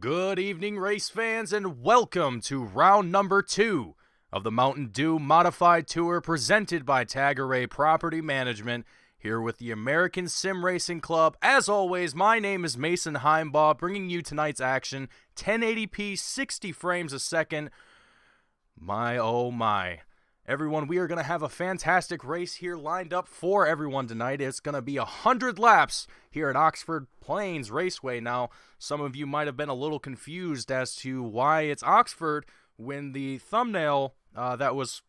Good evening, race fans, and welcome to round number 2 of the Mtn Dew Modified Tour presented by Tagare Property Management, here with the American Sim Racing Club. As always, my name is Mason Heimbaugh, bringing you tonight's action, 1080p, 60 frames a second. My, oh my. Everyone, we are going to have a fantastic race here lined up for everyone tonight. It's going to be 100 laps here at Oxford Plains Raceway. Now, some of you might have been a little confused as to why it's Oxford when the thumbnail that was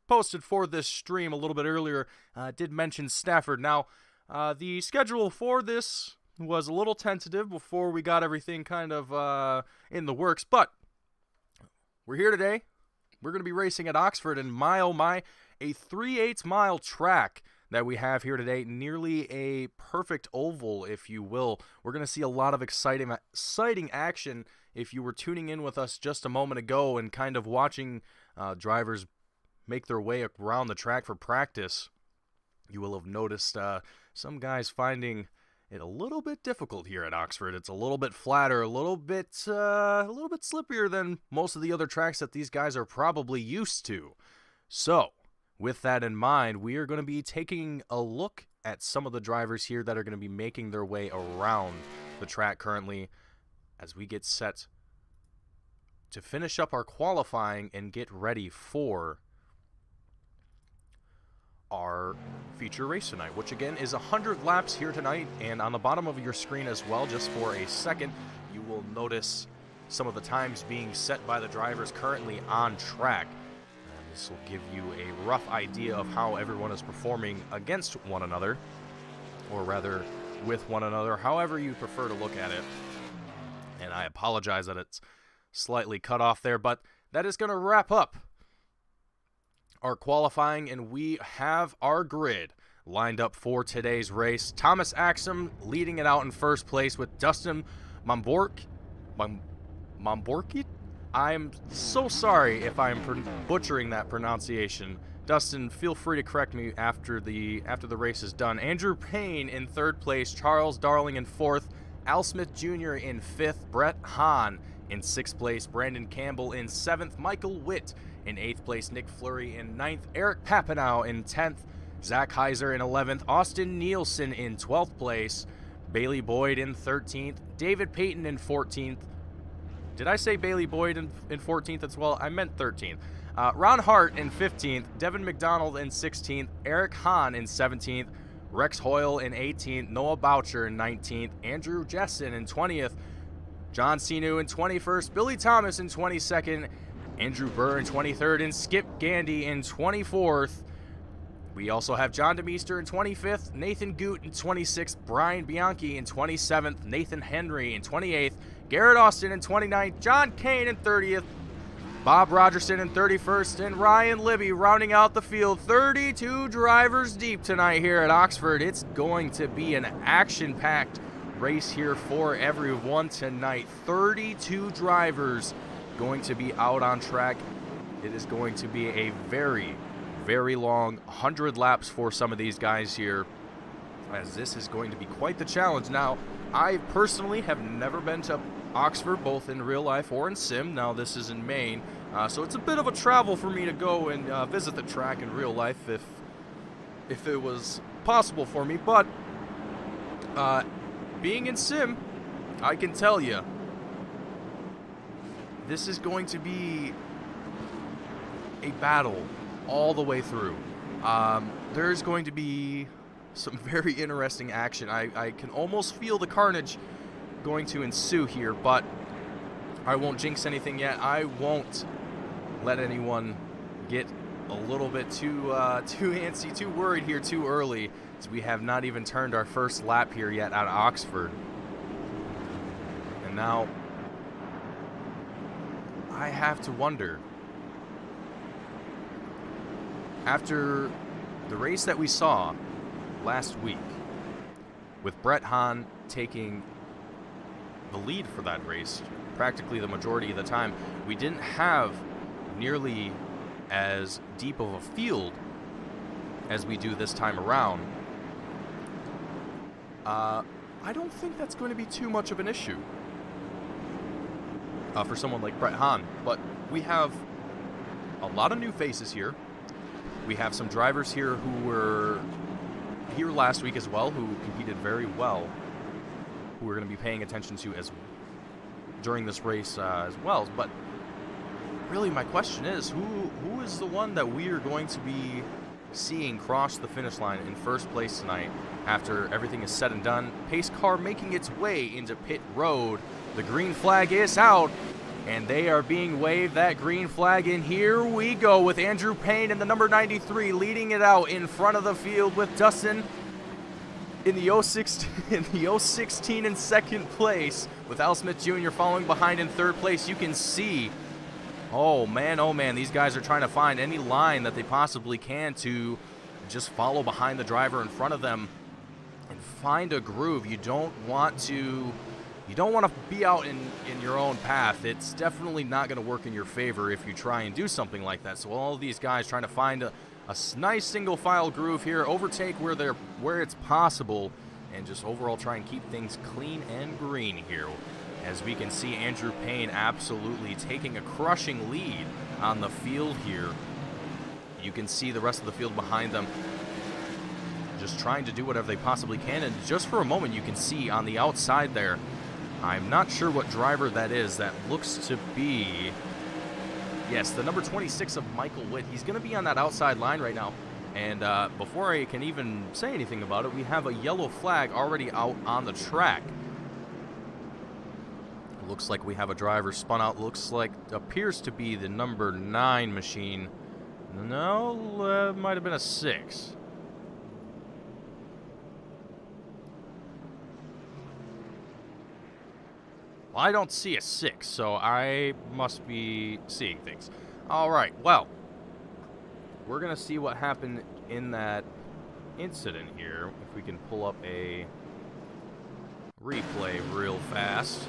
posted for this stream a little bit earlier did mention Stafford. Now, the schedule for this was a little tentative before we got everything kind of in the works, but we're here today. We're going to be racing at Oxford, and my oh my, a 3/8 mile track that we have here today, nearly a perfect oval, if you will. We're going to see a lot of exciting action. If you were tuning in with us just a moment ago and kind of watching drivers make their way around the track for practice, you will have noticed some guys finding it a little bit difficult here at Oxford. It's a little bit flatter, a little bit slippier than most of the other tracks that these guys are probably used to. So, with that in mind, we are going to be taking a look at some of the drivers here that are going to be making their way around the track currently as we get set to finish up our qualifying and get ready for our feature race tonight, which again is 100 laps here tonight. And on the bottom of your screen as well, just for a second, you will notice some of the times being set by the drivers currently on track. And this will give you a rough idea of how everyone is performing against one another, or rather with one another, however you prefer to look at it. And I apologize that it's slightly cut off there, but that is going to wrap up our qualifying, and we have our grid lined up for today's race. Thomas Axum leading it out in first place with Dustin Momborki. I'm so sorry if I'm butchering that pronunciation. Dustin, feel free to correct me after the race is done. Andrew Payne in third place, Charles Darling in fourth, Al Smith Jr. in fifth, Brett Hahn in sixth place, Brandon Campbell in seventh, Michael Witt in 8th place, Nick Fleury in 9th, Eric Papineau in 10th, Zach Heiser in 11th, Austin Nielsen in 12th place, Bailey Boyd in 13th, David Payton in 14th. Did I say Bailey Boyd in 14th as well? I meant 13th. Ron Hart in 15th, Devin McDonald in 16th, Eric Hahn in 17th, Rex Hoyle in 18th, Noah Boucher in 19th, Andrew Jessen in 20th, John Sinu in 21st, Billy Thomas in 22nd, Andrew Burr in 23rd, and Skip Gandy in 24th. We also have John DeMeester in 25th, Nathan Goot in 26th, Brian Bianchi in 27th, Nathan Henry in 28th, Garrett Austin in 29th, John Kane in 30th, Bob Rogerson in 31st, and Ryan Libby rounding out the field. 32 drivers deep tonight here at Oxford. It's going to be an action-packed race here for everyone tonight. 32 drivers going to be out on track. It is going to be a very, very long 100 laps for some of these guys here, as this is going to be quite the challenge. Now, I personally have never been to Oxford, both in real life or in sim. Now, this is in Maine, so it's a bit of a travel for me to go and visit the track in real life if it was possible for me. But being in sim, I can tell you, this is going to be a battle all the way through. There's going to be some very interesting action. I can almost feel the carnage going to ensue here, but I won't jinx anything yet. I won't let anyone get a little bit too antsy, too worried here too early, as we have not even turned our first lap here yet at Oxford. And now I have to wonder, after the race that we saw last week, with Brett Hahn taking the lead for that race practically the majority of the time, we didn't have nearly as deep of a field as we do this time around. I don't think that's going to be too much of an issue. for someone like Brett Hahn. But we have a lot of new faces here. We have some drivers here who were here last week as well, who competed very well, who we're going to be paying attention to as during this race as well. But really, my question is, who is the one that we are going to be seeing cross the finish line in first place tonight after everything is said and done? Pace car making its way into pit road. The green flag is out, and they are being waved that green flag, and here we go with Andrew Payne in the number 93 leading it out in front of the field with Dustin in the 016 in second place, with Al Smith Jr. following behind in third place. You can see, oh man, these guys are trying to find any line that they possibly can to just follow behind the driver in front of them and find a groove. You don't want to be out in your own path. It's definitely not going to work in your favor if you try and do something like that. So all of these guys trying to find a nice single file groove here, overtake where it's possible, and just overall try and keep things clean and green here. As we can see, Andrew Payne absolutely taking a crushing lead on the field here. You can see the rest of the field behind them just trying to do whatever they possibly can. And just for a moment, you can see on the outside there, I'm not sure what driver that is. That looks to be, yes, the number 26 of Michael Witt. He's going to be on that outside line right now. And before I can even say anything about it, we have a yellow flag already out on the track. Looks like we have a driver spun out. Appears to be the number 9 machine. No, might have been a 6. Well, I don't see a 6, so I must be seeing things. All right, well, we're going to see what happened in that incident here. If we can pull up a replay real fast.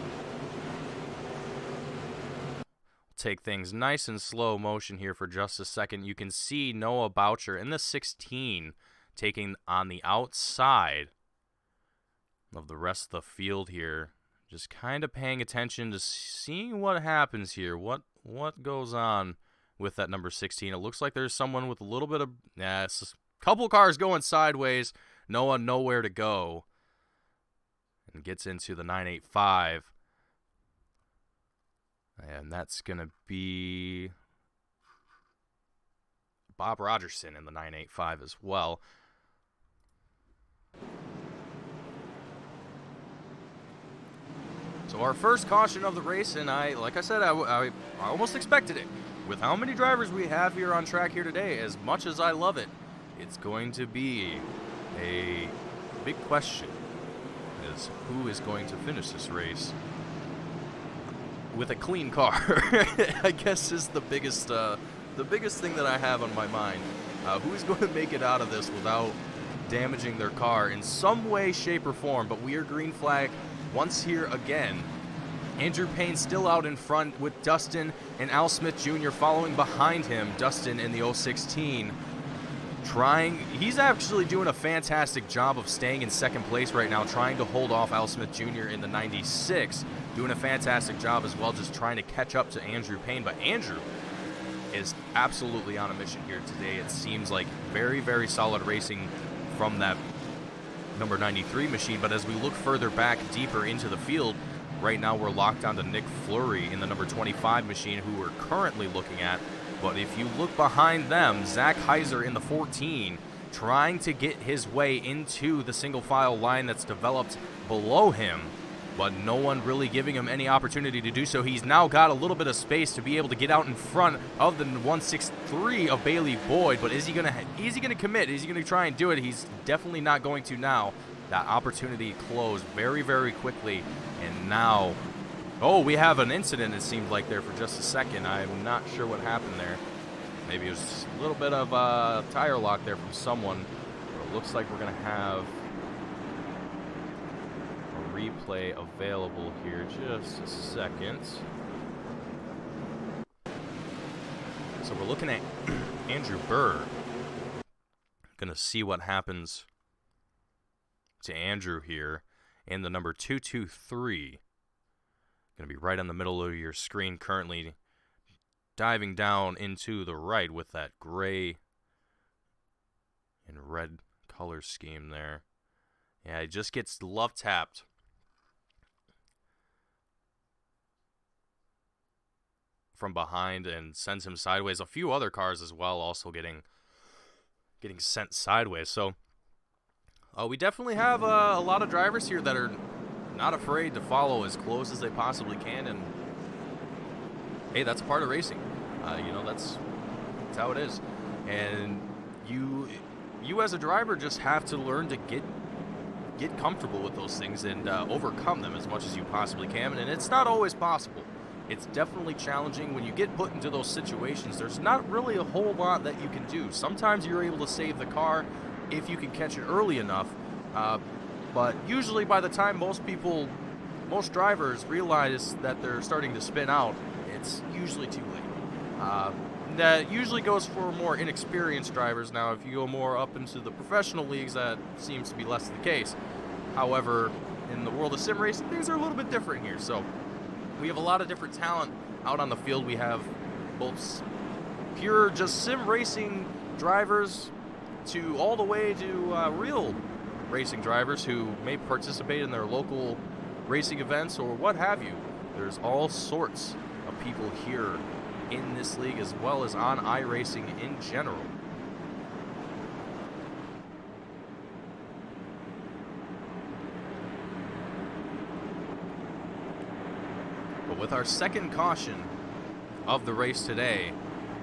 Take things nice and slow motion here for just a second. You can see Noah Boucher in the 16 taking on the outside of the rest of the field here. Just kind of paying attention to seeing what happens here. What goes on with that number 16. It looks like there's someone with a little bit of, it's a couple cars going sideways. Noah nowhere to go. And gets into the 985. And that's going to be Bob Rogerson in the 985 as well. So our first caution of the race, and like I said, I almost expected it. With how many drivers we have here on track here today, as much as I love it, it's going to be a big question as who is going to finish this race with a clean car. I guess is the biggest thing that I have on my mind. Who's going to make it out of this without damaging their car in some way, shape, or form? But we are green flag once here again. Andrew Payne still out in front with Dustin and Al Smith Jr. following behind him. Dustin in the 016 he's actually doing a fantastic job of staying in second place right now, trying to hold off Al Smith Jr. in the 96. Doing a fantastic job as well, just trying to catch up to Andrew Payne. But Andrew is absolutely on a mission here today. It seems like very, very solid racing from that number 93 machine. But as we look further back, deeper into the field, right now we're locked onto Nick Fleury in the number 25 machine, who we're currently looking at. But if you look behind them, Zach Heiser in the 14, trying to get his way into the single file line that's developed below him, but no one really giving him any opportunity to do so. He's now got a little bit of space to be able to get out in front of the 163 of Bailey Boyd. But is he gonna commit? Is he gonna try and do it? He's definitely not going to now. That opportunity closed very, very quickly. And now, oh, we have an incident, it seemed like, there for just a second. I'm not sure what happened there. Maybe it was a little bit of a tire lock there from someone. But it looks like we're gonna have replay available here. Just a second. So we're looking at Andrew Burr. Gonna see what happens to Andrew here in the number 223. Going to be right in the middle of your screen currently, diving down into the right with that gray and red color scheme there. Yeah, it just gets love tapped. From behind and sends him sideways. A few other cars as well also getting sent sideways. So we definitely have a lot of drivers here that are not afraid to follow as close as they possibly can, and hey, that's part of racing. That's how it is. And you as a driver just have to learn to get comfortable with those things and overcome them as much as you possibly can. And it's not always possible. It's definitely challenging. When you get put into those situations, there's not really a whole lot that you can do. Sometimes you're able to save the car if you can catch it early enough, but usually by the time most drivers realize that they're starting to spin out, it's usually too late. That usually goes for more inexperienced drivers. Now, if you go more up into the professional leagues, that seems to be less the case. However, in the world of sim racing, things are a little bit different here. So we have a lot of different talent out on the field. We have both pure just sim racing drivers to all the way to real racing drivers who may participate in their local racing events or what have you. There's all sorts of people here in this league as well as on iRacing in general. But with our second caution of the race today,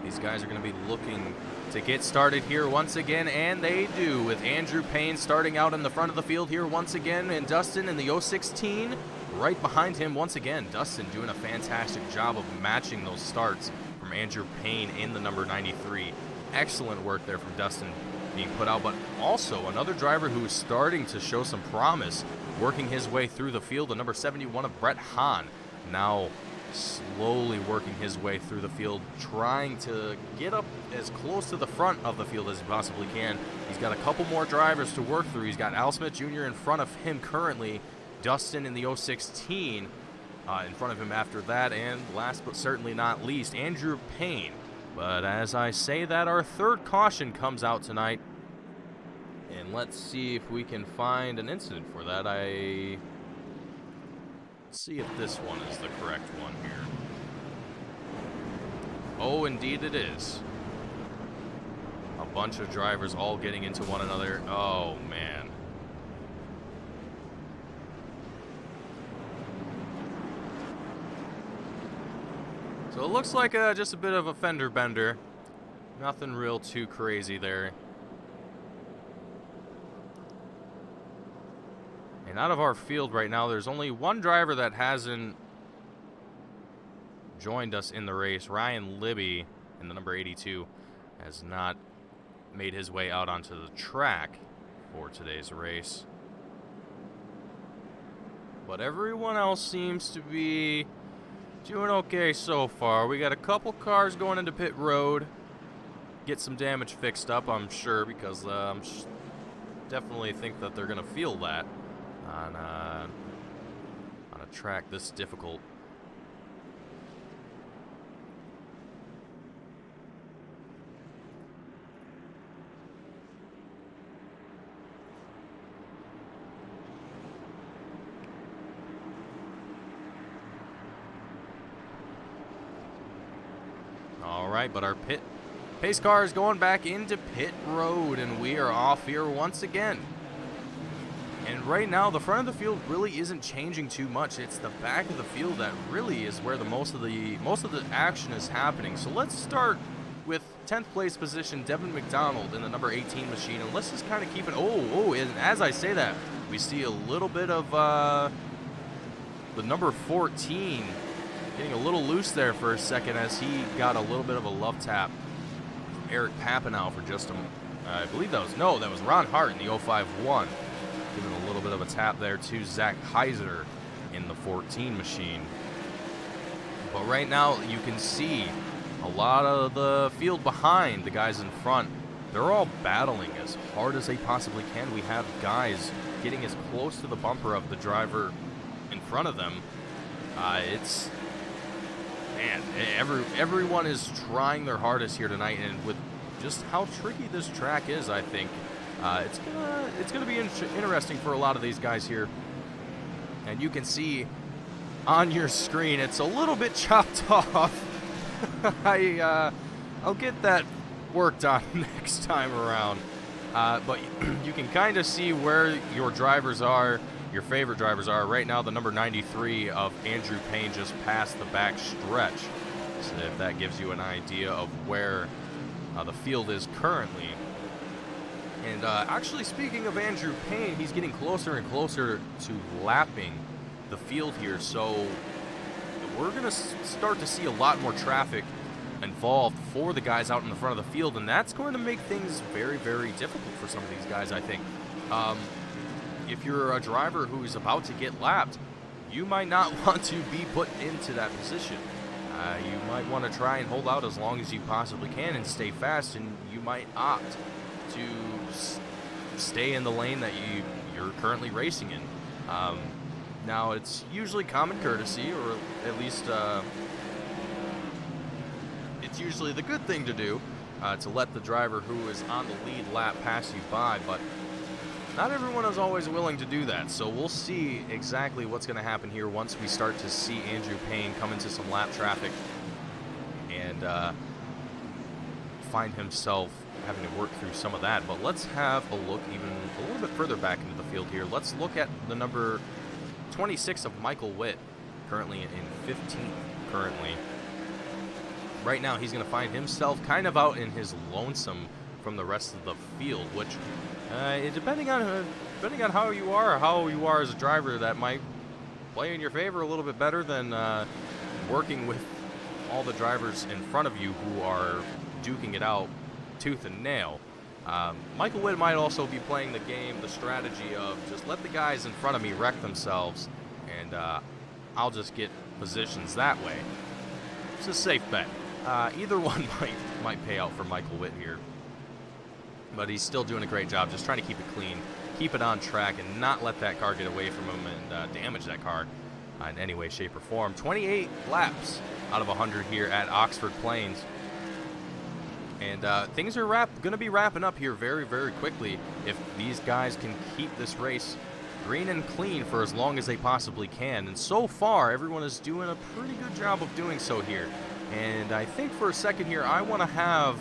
these guys are going to be looking to get started here once again, and they do, with Andrew Payne starting out in the front of the field here once again, and Dustin in the 016 right behind him once again. Dustin doing a fantastic job of matching those starts from Andrew Payne in the number 93. Excellent work there from Dustin being put out, but also another driver who is starting to show some promise, working his way through the field, the number 71 of Brett Hahn, now slowly working his way through the field, trying to get up as close to the front of the field as he possibly can. He's got a couple more drivers to work through. He's got Al Smith Jr. in front of him currently, Dustin in the 016 in front of him after that, and last but certainly not least, Andrew Payne. But as I say that, our third caution comes out tonight, and let's see if we can find an incident for that. Let's see if this one is the correct one here. Oh, indeed it is. A bunch of drivers all getting into one another. Oh, man. So it looks like just a bit of a fender bender. Nothing real too crazy there. And out of our field right now, there's only one driver that hasn't joined us in the race. Ryan Libby in the number 82 has not made his way out onto the track for today's race. But everyone else seems to be doing okay so far. We got a couple cars going into pit road. Get some damage fixed up, I'm sure, because definitely think that they're going to feel that on a track this difficult. All right, but our pace car is going back into pit road, and we are off here once again. And right now, the front of the field really isn't changing too much. It's the back of the field that really is where the most of the action is happening. So let's start with 10th place position, Devin McDonald in the number 18 machine, and let's just kind of keep it. And as I say that, we see a little bit of the number 14 getting a little loose there for a second as he got a little bit of a love tap from Eric Papanow for just I believe that was Ron Hart in the 051. Giving a little bit of a tap there to Zach Heiser in the 14 machine. But right now, you can see a lot of the field behind the guys in front. They're all battling as hard as they possibly can. We have guys getting as close to the bumper of the driver in front of them It's, man, everyone is trying their hardest here tonight, and with just how tricky this track is, I think it's gonna be interesting for a lot of these guys here. And you can see on your screen it's a little bit chopped off. I'll get that worked on next time around. But you can kind of see where your drivers are, your favorite drivers are. Right now, the number 93 of Andrew Payne just passed the back stretch. So if that gives you an idea of where the field is currently. And actually, speaking of Andrew Payne, he's getting closer and closer to lapping the field here. So we're going to start to see a lot more traffic involved for the guys out in the front of the field, and that's going to make things very, very difficult for some of these guys, I think. If you're a driver who's about to get lapped, you might not want to be put into that position. You might want to try and hold out as long as you possibly can and stay fast, and you might opt to stay in the lane that you're currently racing in. Now, it's usually common courtesy, or at least it's usually the good thing to do, to let the driver who is on the lead lap pass you by, but not everyone is always willing to do that. So we'll see exactly what's going to happen here once we start to see Andrew Payne come into some lap traffic and find himself having to work through some of that. But let's have a look even a little bit further back into the field here. Let's look at the number 26 of Michael Witt, currently in 15th currently. Right now, he's going to find himself kind of out in his lonesome from the rest of the field, which, depending on how you are as a driver, that might play in your favor a little bit better than working with all the drivers in front of you who are duking it out tooth and nail. Michael Witt might also be playing the game, the strategy of just let the guys in front of me wreck themselves, and I'll just get positions that way. It's a safe bet. Either one might pay out for Michael Witt here. But he's still doing a great job just trying to keep it clean, keep it on track, and not let that car get away from him and damage that car in any way, shape, or form. 28 laps out of 100 here at Oxford Plains. And things are going to be wrapping up here very, very quickly if these guys can keep this race green and clean for as long as they possibly can. And so far, everyone is doing a pretty good job of doing so here. And I think for a second here, I want to have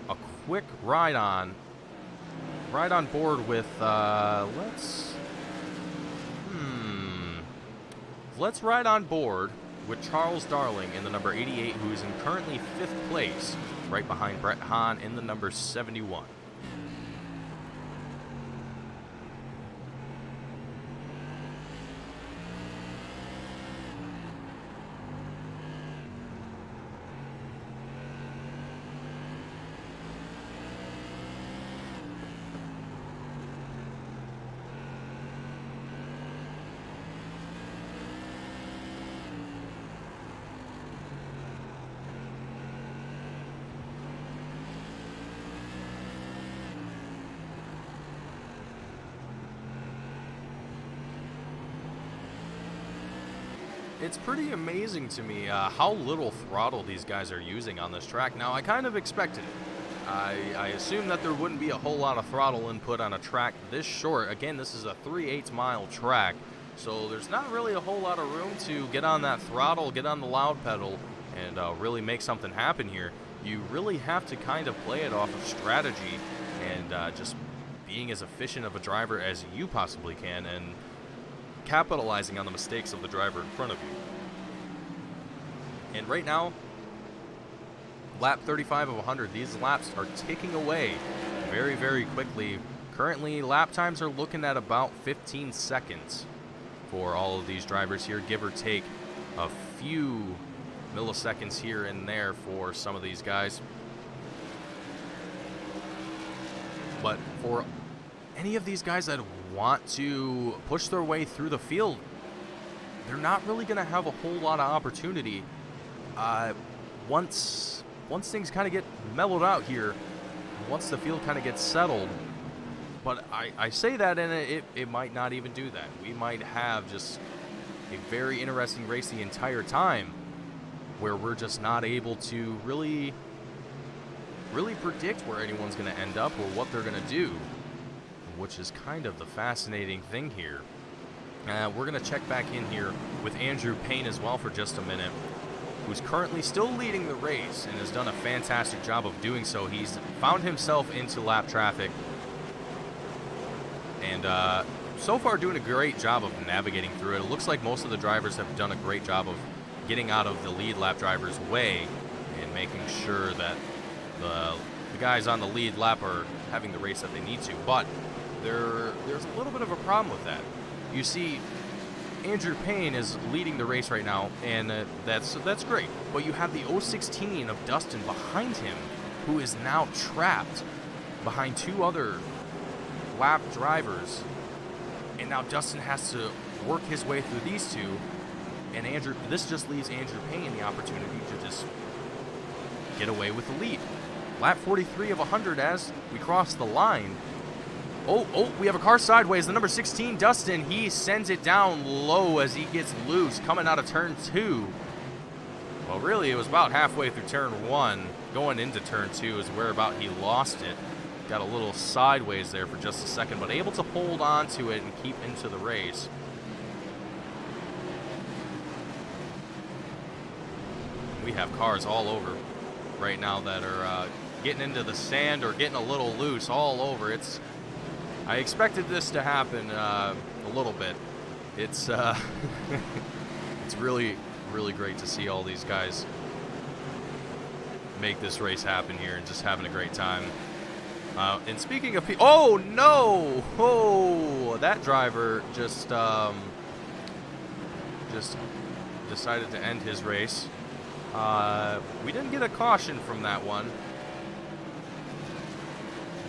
a quick ride on board with, let's ride on board with Charles Darling in the number 88, who is in currently 5th place, right behind Brett Hahn in the number 71. It's pretty amazing to me how little throttle these guys are using on this track. Now, I kind of expected it. I assumed that there wouldn't be a whole lot of throttle input on a track this short. Again, this is a 3/8 mile track, so there's not really a whole lot of room to get on that throttle, get on the loud pedal, and really make something happen here. You really have to kind of play it off of strategy and just being as efficient of a driver as you possibly can, and capitalizing on the mistakes of the driver in front of you. And right now, lap 35 of 100, these laps are ticking away very, very quickly. Currently, lap times are looking at about 15 seconds for all of these drivers here, give or take a few milliseconds here and there for some of these guys. But for any of these guys that want to push their way through the field, they're not really going to have a whole lot of opportunity once things kind of get mellowed out here, once the field kind of gets settled. But I say that, and it might not even do that. We might have just a very interesting race the entire time, where we're just not able to really predict where anyone's going to end up or what they're going to do, which is kind of the fascinating thing here. We're going to check back in here with Andrew Payne as well for just a minute, who's currently still leading the race and has done a fantastic job of doing so. He's found himself into lap traffic and so far doing a great job of navigating through it. It looks like most of the drivers have done a great job of getting out of the lead lap driver's way and making sure that the guys on the lead lap are having the race that they need to. But there's a little bit of a problem with that. You see, Andrew Payne is leading the race right now, and that's great. But you have the 016 of Dustin behind him, who is now trapped behind two other lap drivers. And now Dustin has to work his way through these two, and this just leaves Andrew Payne the opportunity to just get away with the lead. Lap 43 of 100 as we cross the line. Oh, we have a car sideways. The number 16, Dustin, he sends it down low as he gets loose coming out of turn 2. Well, really, it was about halfway through turn 1. Going into turn 2 is where about he lost it. Got a little sideways there for just a second, but able to hold on to it and keep into the race. We have cars all over right now that are getting into the sand or getting a little loose all over. I expected this to happen a little bit. It's it's really great to see all these guys make this race happen here and just having a great time. And speaking of people, oh no! Oh, that driver just decided to end his race. We didn't get a caution from that one,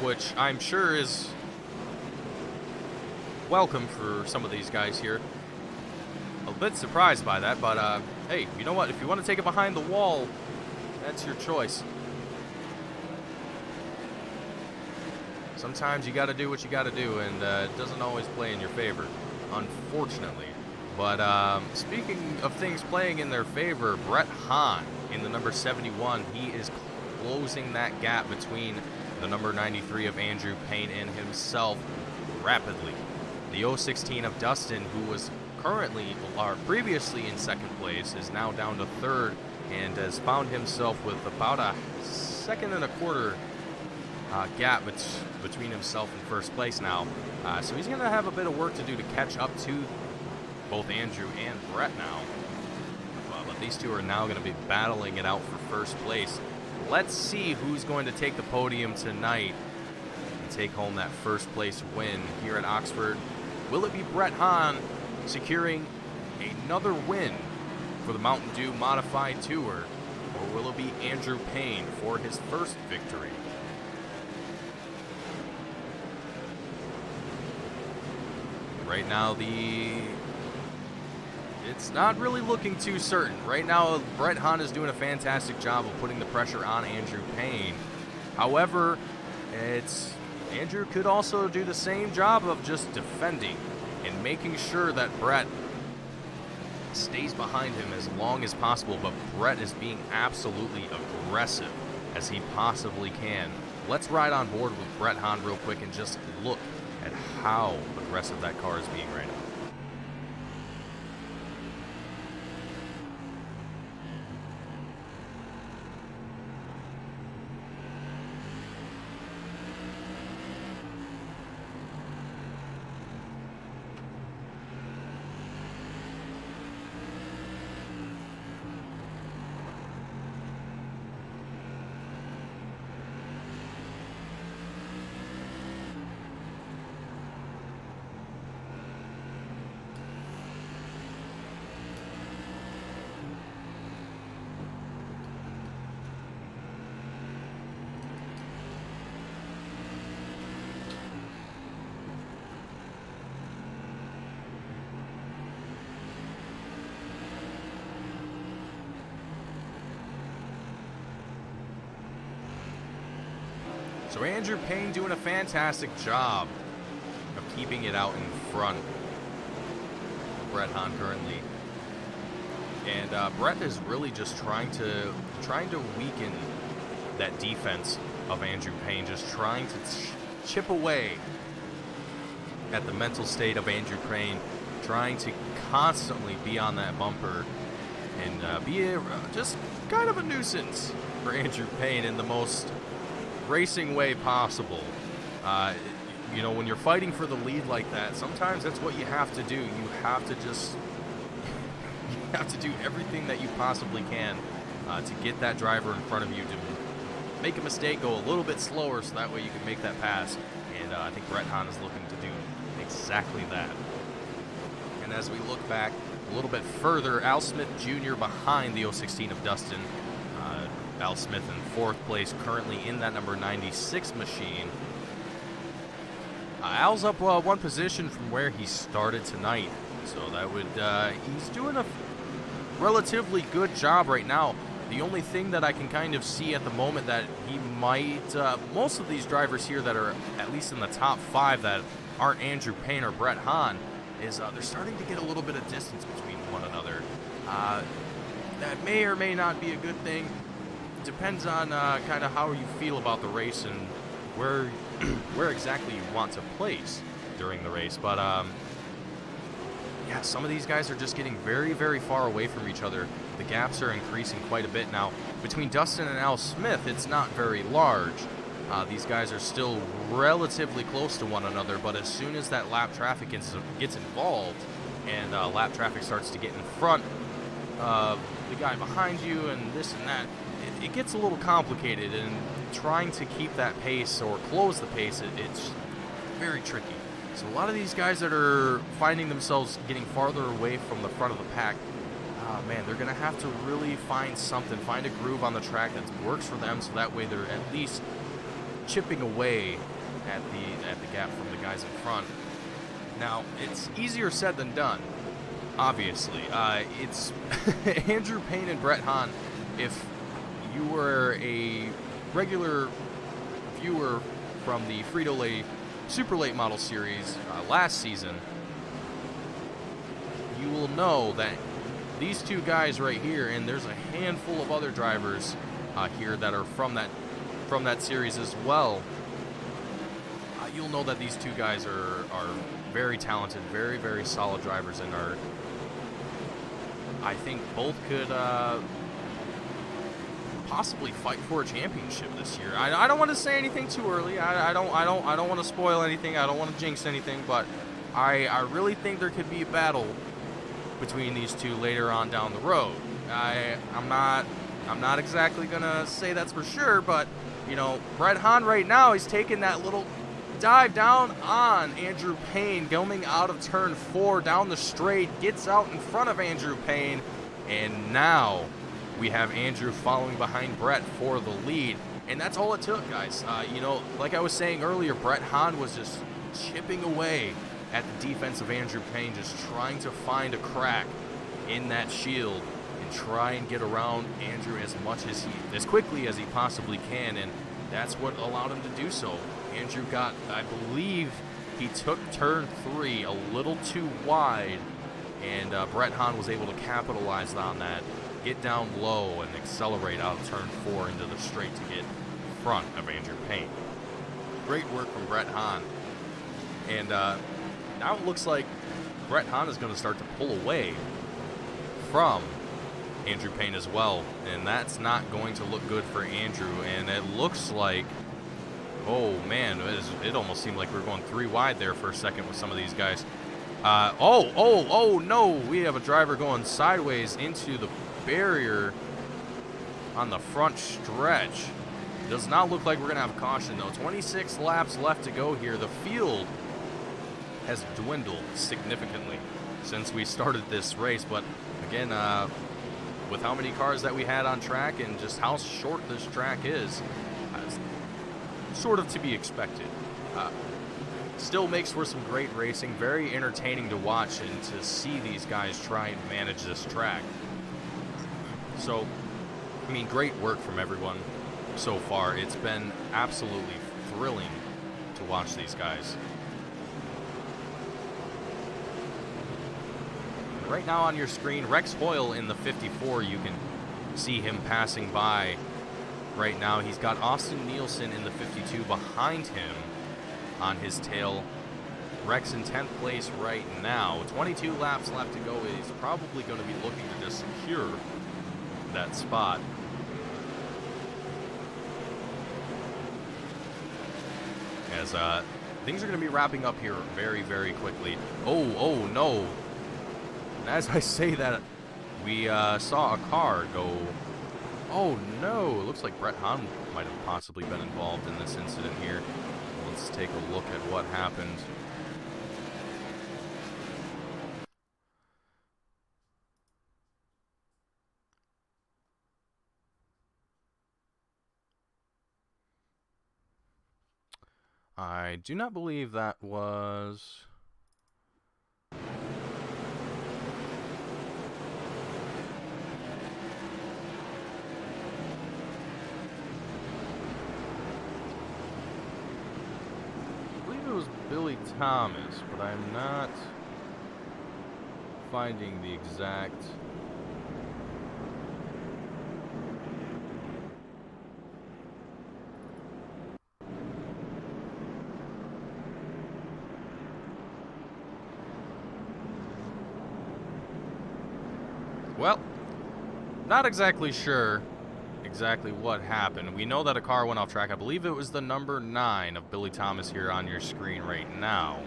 which I'm sure is welcome for some of these guys here. A bit surprised by that, but hey, you know what? If you want to take it behind the wall, that's your choice. Sometimes you got to do what you got to do, and it doesn't always play in your favor, unfortunately. But speaking of things playing in their favor, Brett Hahn in the number 71, he is closing that gap between the number 93 of Andrew Payne and himself rapidly. The 016 of Dustin, who was previously in second place, is now down to third and has found himself with about a second and a quarter gap between himself and first place now. So he's going to have a bit of work to do to catch up to both Andrew and Brett now. But these two are now going to be battling it out for first place. Let's see who's going to take the podium tonight and take home that first place win here at Oxford. Will it be Brett Hahn securing another win for the Mtn Dew Modified Tour, or will it be Andrew Payne for his first victory? Right now, it's not really looking too certain. Right now, Brett Hahn is doing a fantastic job of putting the pressure on Andrew Payne. However, Andrew could also do the same job of just defending and making sure that Brett stays behind him as long as possible. But Brett is being absolutely aggressive as he possibly can. Let's ride on board with Brett Hahn real quick and just look at how aggressive that car is being right now. So Andrew Payne doing a fantastic job of keeping it out in front. Brett Hahn currently. And Brett is really just trying to weaken that defense of Andrew Payne, just trying to chip away at the mental state of Andrew Payne, trying to constantly be on that bumper and be just kind of a nuisance for Andrew Payne in the most racing way possible. You know, when you're fighting for the lead like that, sometimes that's what you have to do. You have to do everything that you possibly can to get that driver in front of you to make a mistake, go a little bit slower, so that way you can make that pass. And I think Brett Hahn is looking to do exactly that. And as we look back a little bit further, Al Smith Jr. behind the 016 of Dustin. Al Smith in 4th place, currently in that number 96 machine. Al's up one position from where he started tonight, so that would he's doing a relatively good job right now. The only thing that I can kind of see at the moment that he might, most of these drivers here that are at least in the top 5 that aren't Andrew Payne or Brett Hahn, is they're starting to get a little bit of distance between one another. That may or may not be a good thing. Depends on kind of how you feel about the race and where exactly you want to place during the race. But yeah, some of these guys are just getting very, very far away from each other. The gaps are increasing quite a bit now. Between Dustin and Al Smith, it's not very large. These guys are still relatively close to one another, but as soon as that lap traffic gets involved and lap traffic starts to get in front of the guy behind you and this and that, it gets a little complicated, and trying to keep that pace or close the pace, it's very tricky. So a lot of these guys that are finding themselves getting farther away from the front of the pack, man, they're going to have to really find something, find a groove on the track that works for them, so that way they're at least chipping away at the gap from the guys in front. Now, it's easier said than done, obviously. It's Andrew Payne and Brett Hahn. If you were a regular viewer from the Frito-Lay Super Late Model Series last season, you will know that these two guys right here, and there's a handful of other drivers here that are from that series as well, you'll know that these two guys are very talented, very, very solid drivers, and are, I think, both could possibly fight for a championship this year. I don't want to say anything too early. I don't want to spoil anything. I don't want to jinx anything, but I really think there could be a battle between these two later on down the road. I'm not exactly gonna say that's for sure, but you know, Brett Hahn right now, he's taking that little dive down on Andrew Payne, going out of turn 4 down the straight, gets out in front of Andrew Payne, and now we have Andrew following behind Brett for the lead. And that's all it took, guys. You know, like I was saying earlier, Brett Hahn was just chipping away at the defense of Andrew Payne, just trying to find a crack in that shield and try and get around Andrew as quickly as he possibly can, and that's what allowed him to do so. Andrew got, I believe, he took turn 3 a little too wide, and Brett Hahn was able to capitalize on that, get down low and accelerate out of turn 4 into the straight to get in front of Andrew Payne. Great work from Brett Hahn. And now it looks like Brett Hahn is going to start to pull away from Andrew Payne as well, and that's not going to look good for Andrew. And it looks like, oh man, it almost seemed like we were going 3 wide there for a second with some of these guys. Oh no, we have a driver going sideways into the barrier on the front stretch. Does not look like we're going to have a caution though. 26 laps left to go here. The field has dwindled significantly since we started this race, but again, with how many cars that we had on track and just how short this track is, sort of to be expected. Still makes for some great racing, very entertaining to watch and to see these guys try and manage this track. So, I mean, great work from everyone so far. It's been absolutely thrilling to watch these guys. Right now on your screen, Rex Hoyle in the 54, you can see him passing by right now. He's got Austin Nielsen in the 52 behind him on his tail. Rex in 10th place right now. 22 laps left to go. He's probably going to be looking to just secure that spot. As things are going to be wrapping up here very, very quickly. Oh no. And as I say that, we saw a car go. Oh no, it looks like Brett Hahn might have possibly been involved in this incident here. Let's take a look at what happened. I do not believe that was... I believe it was Billy Thomas, but I'm not finding the exact... Well, not exactly sure exactly what happened. We know that a car went off track. I believe it was the number 9 of Billy Thomas here on your screen right now.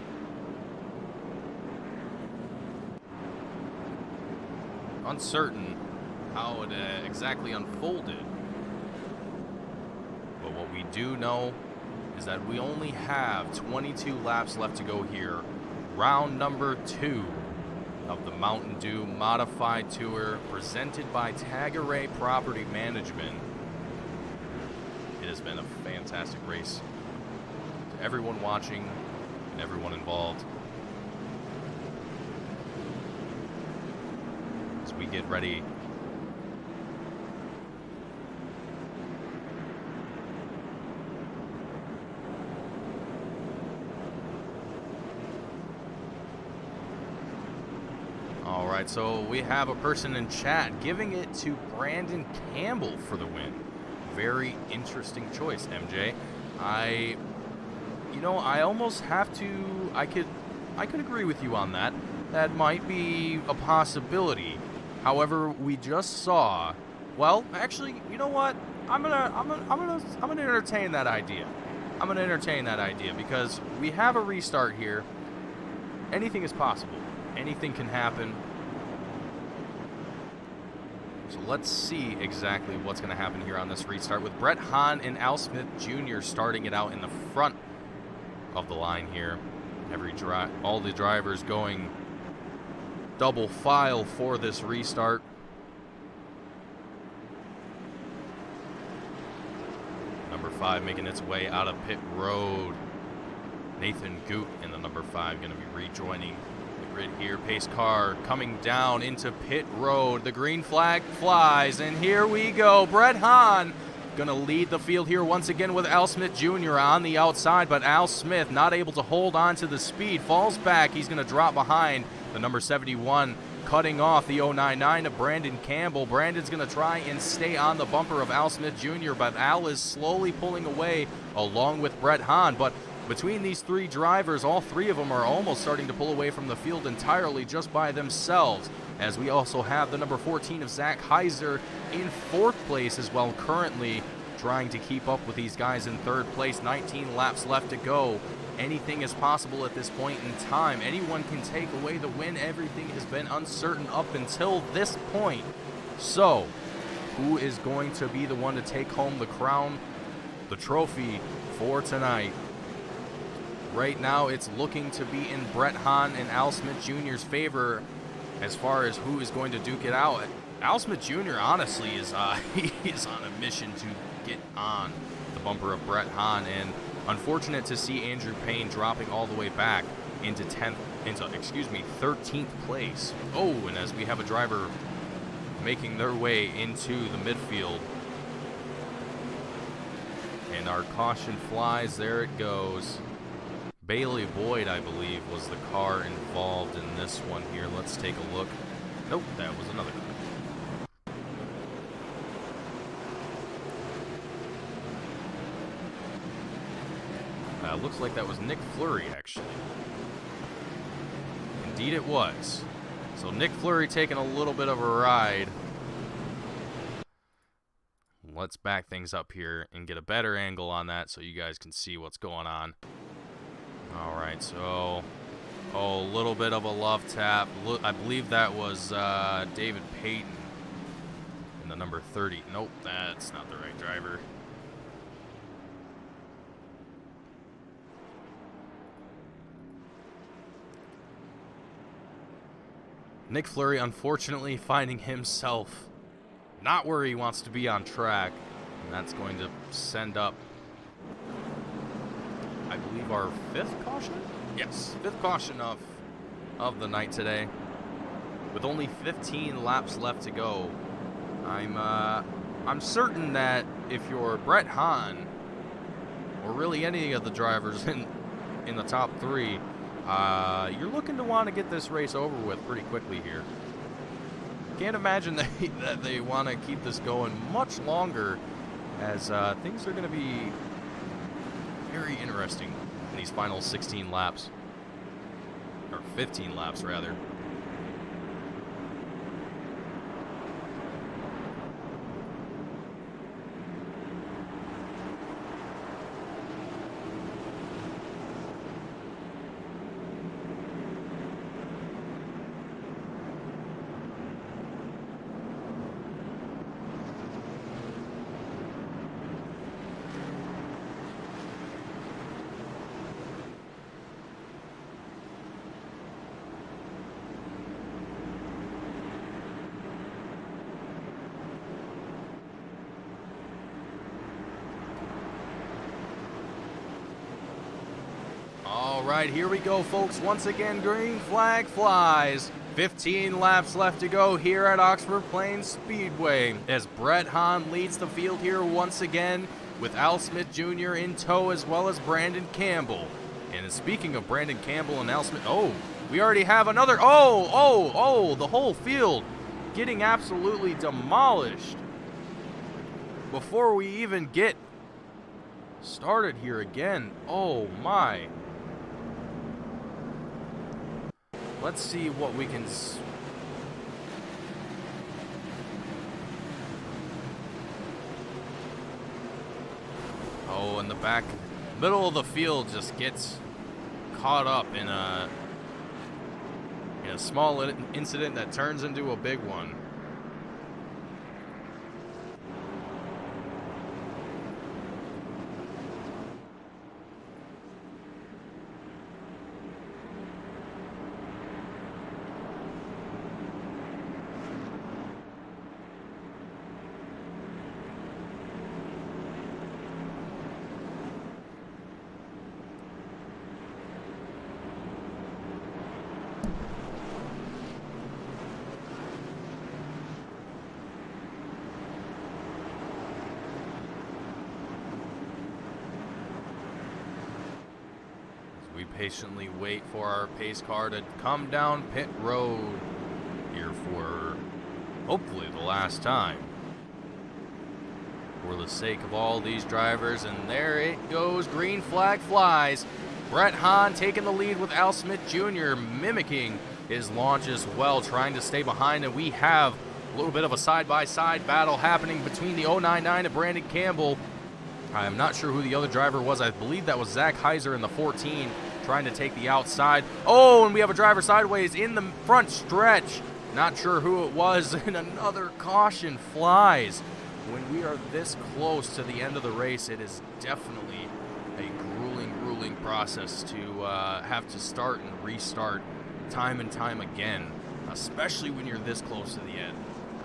Uncertain how it exactly unfolded. But what we do know is that we only have 22 laps left to go here. Round number 2 of the Mtn Dew Modified Tour, presented by Tagare Property Management. It has been a fantastic race to everyone watching and everyone involved. As we get ready Alright, so we have a person in chat giving it to Brandon Campbell for the win. Very interesting choice, MJ. I almost have to... I could agree with you on that. That might be a possibility. However, we just saw... Well, actually, you know what? I'm gonna entertain that idea. I'm gonna entertain that idea because we have a restart here. Anything is possible. Anything can happen. So let's see exactly what's going to happen here on this restart with Brett Hahn and Al Smith Jr. starting it out in the front of the line here. All the drivers going double file for this restart. Number 5 making its way out of pit road. Nathan Goot in the number 5 going to be rejoining the grid here. Pace car coming down into pit road. The green flag flies, and here we go. Brett Hahn going to lead the field here once again with Al Smith Jr. on the outside, but Al Smith not able to hold on to the speed. Falls back. He's going to drop behind the number 71, cutting off the 099 of Brandon Campbell. Brandon's going to try and stay on the bumper of Al Smith Jr., but Al is slowly pulling away along with Brett Hahn. But between these 3 drivers, all 3 of them are almost starting to pull away from the field entirely just by themselves, as we also have the number 14 of Zach Heiser in 4th place as well, currently trying to keep up with these guys in 3rd place. 19 laps left to go. Anything is possible at this point in time. Anyone can take away the win. Everything has been uncertain up until this point. So, who is going to be the one to take home the crown, the trophy for tonight? Right now, it's looking to be in Brett Hahn and Al Smith Jr.'s favor as far as who is going to duke it out. Al Smith Jr. honestly is he is on a mission to get on the bumper of Brett Hahn, and unfortunate to see Andrew Payne dropping all the way back into 13th place. Oh, and as we have a driver making their way into the midfield, and our caution flies. There it goes. Bailey Boyd, I believe, was the car involved in this one here. Let's take a look Nope, that was another car. Looks like that was Nick Fleury, actually. Indeed it was. So Nick Fleury taking a little bit of a ride. Let's back things up here and get a better angle on that so you guys can see what's going on. All right, so... Oh, a little bit of a love tap. I believe that was David Payton in the number 30. Nope, that's not the right driver. Nick Fleury, unfortunately, finding himself not where he wants to be on track. And that's going to send up, I believe, our 5th caution? Yes, 5th caution of the night today. With only 15 laps left to go, I'm certain that if you're Brett Hahn, or really any of the drivers in the top 3, you're looking to want to get this race over with pretty quickly here. Can't imagine that they want to keep this going much longer, as things are going to be very interesting in these final 16 laps. Or 15 laps, rather. All right, here we go, folks. Once again, green flag flies. 15 laps left to go here at Oxford Plains Speedway as Brett Hahn leads the field here once again with Al Smith Jr. in tow, as well as Brandon Campbell. And speaking of Brandon Campbell and Al Smith, oh, we already have another, the whole field getting absolutely demolished before we even get started here again. Oh my. Let's see what we can... Oh, in the back, middle of the field just gets caught up in a small incident that turns into a big one. We patiently wait for our pace car to come down pit road here for hopefully the last time, for the sake of all these drivers. And there it goes, green flag flies. Brett Hahn taking the lead with Al Smith Jr. mimicking his launch as well, trying to stay behind. And we have a little bit of a side-by-side battle happening between the 099 and Brandon Campbell. I'm not sure who the other driver was. I believe that was Zach Heiser in the 14, trying to take the outside. Oh, and we have a driver sideways in the front stretch. Not sure who it was, and another caution flies. When we are this close to the end of the race, it is definitely a grueling process to have to start and restart time and time again, especially when you're this close to the end.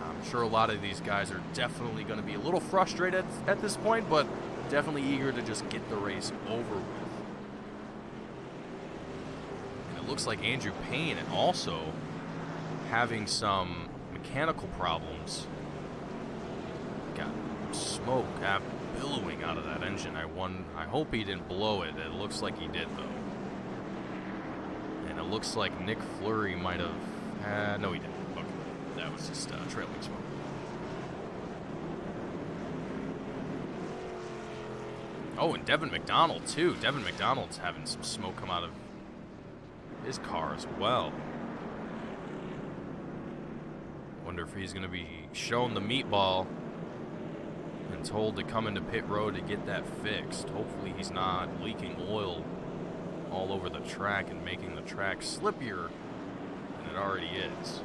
I'm sure a lot of these guys are definitely going to be a little frustrated at this point, but definitely eager to just get the race over with. And it looks like Andrew Payne also having some mechanical problems. Got smoke billowing out of that engine. I hope he didn't blow it. It looks like he did, though. And it looks like Nick Fleury might have... no, he didn't. Okay. that was just trailing smoke. Oh, and Devin McDonald, too. Devin McDonald's having some smoke come out of his car as well. Wonder if he's going to be shown the meatball and told to come into pit road to get that fixed. Hopefully he's not leaking oil all over the track and making the track slippier than it already is.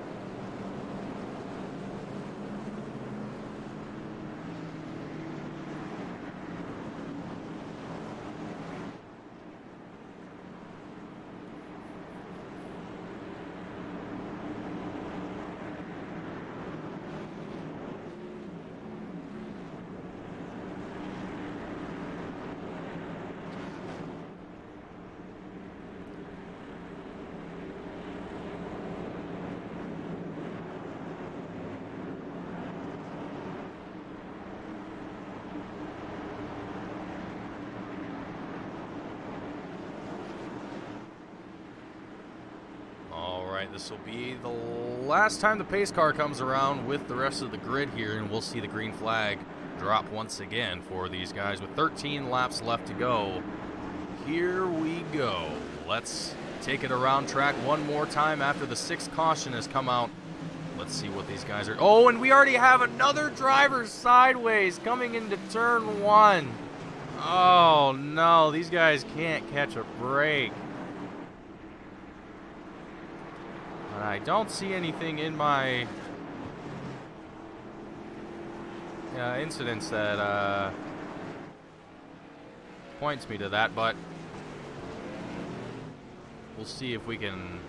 This will be the last time the pace car comes around with the rest of the grid here, and we'll see the green flag drop once again for these guys with 13 laps left to go. Here we go. Let's take it around track one more time after the 6th caution has come out. Let's see what these guys are. Oh, and we already have another driver sideways coming into turn 1. Oh, no. These guys can't catch a break. I don't see anything in my incidents that points me to that, but we'll see if we can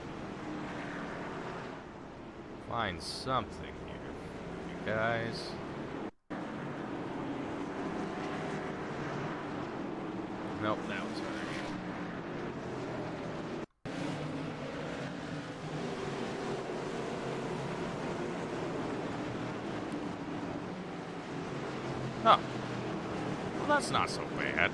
find something here, you guys. Nope, that was her. Oh, well, that's not so bad.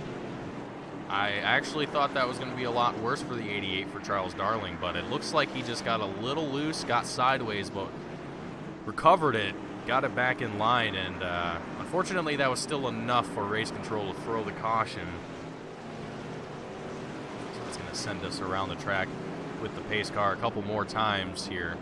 I actually thought that was going to be a lot worse for the 88 for Charles Darling, but it looks like he just got a little loose, got sideways, but recovered it, got it back in line, and unfortunately that was still enough for race control to throw the caution. So it's going to send us around the track with the pace car a couple more times here.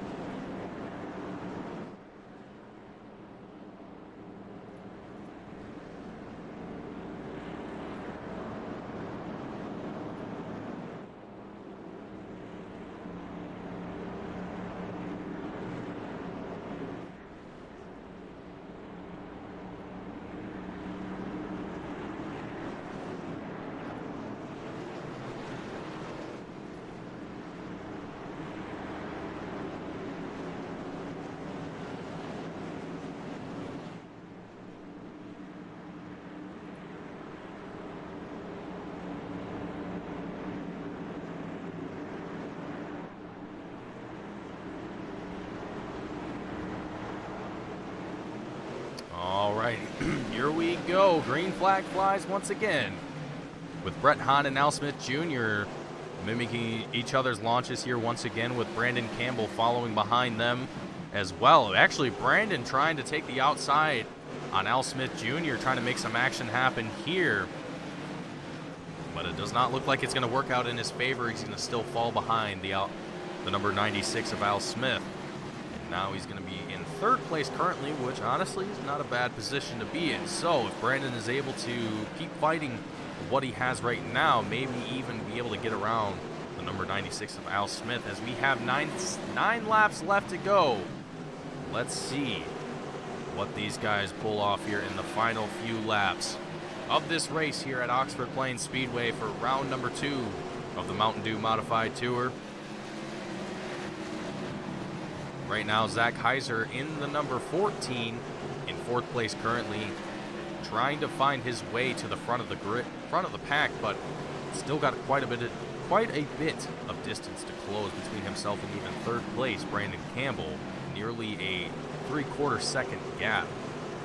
Here we go. Green flag flies once again with Brett Hahn and Al Smith Jr. mimicking each other's launches here once again, with Brandon Campbell following behind them as well. Actually, Brandon trying to take the outside on Al Smith Jr., trying to make some action happen here. But it does not look like it's going to work out in his favor. He's going to still fall behind the number 96 of Al Smith. And now he's going to be in 3rd place currently, which honestly is not a bad position to be in. So if Brandon is able to keep fighting what he has right now, maybe even be able to get around the number 96 of Al Smith, as we have nine laps left to go. Let's see what these guys pull off here in the final few laps of this race here at Oxford Plains Speedway for round number 2 of the Mtn Dew Modified Tour. Right now, Zach Heiser in the number 14, in 4th place currently, trying to find his way to the front of the pack, but still got quite a bit of distance to close between himself and even 3rd place Brandon Campbell. Nearly a 3/4 second gap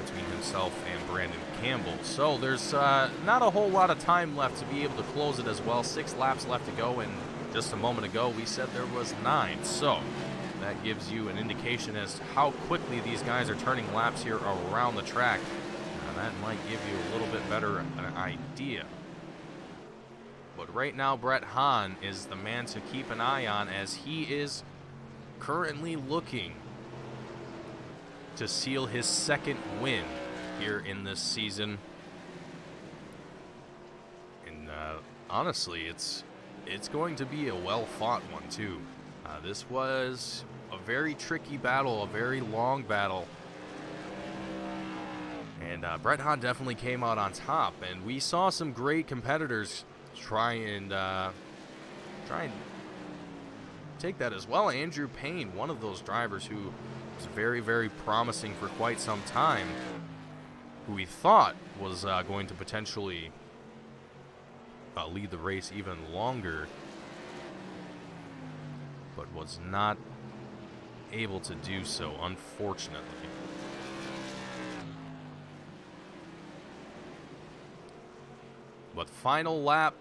between himself and Brandon Campbell. So there's not a whole lot of time left to be able to close it as well. 6 laps left to go, and just a moment ago we said there was 9. So that gives you an indication as to how quickly these guys are turning laps here around the track. That might give you a little bit better an idea. But right now, Brett Hahn is the man to keep an eye on, as he is currently looking to seal his second win here in this season. And honestly, it's going to be a well-fought one too. This was a very tricky battle, a very long battle. And Brett Hahn definitely came out on top, and we saw some great competitors try and take that as well. Andrew Payne, one of those drivers who was very, very promising for quite some time, who we thought was going to potentially lead the race even longer, but was not able to do so, unfortunately. But final lap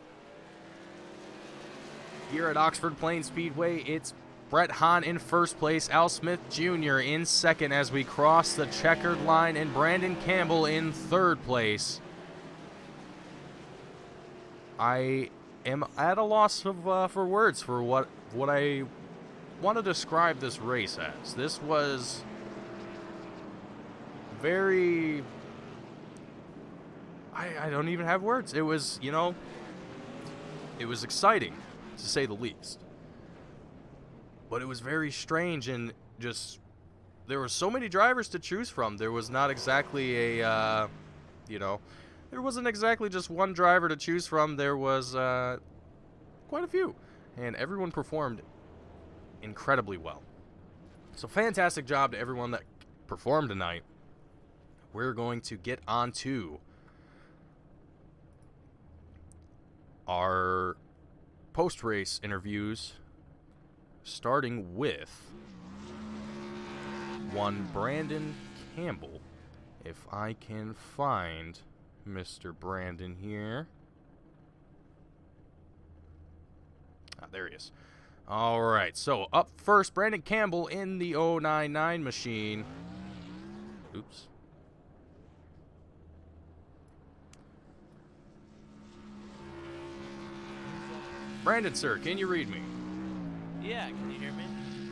here at Oxford Plains Speedway, it's Brett Hahn in first place, Al Smith Jr. in second as we cross the checkered line, and Brandon Campbell in third place. I am at a loss for words for what I want to describe this race as. This was very... I don't even have words. It was, you know, it was exciting, to say the least. But it was very strange, and just, there were so many drivers to choose from. There was not exactly a, you know, there wasn't exactly just one driver to choose from. There was quite a few, and everyone performed incredibly well. So fantastic job to everyone that performed tonight. We're going to get on to our post-race interviews, starting with one Brandon Campbell. If I can find Mr. Brandon here. There he is. All right, so up first, Brandon Campbell in the 099 machine. Oops. Brandon, sir, can you read me? Yeah, can you hear me?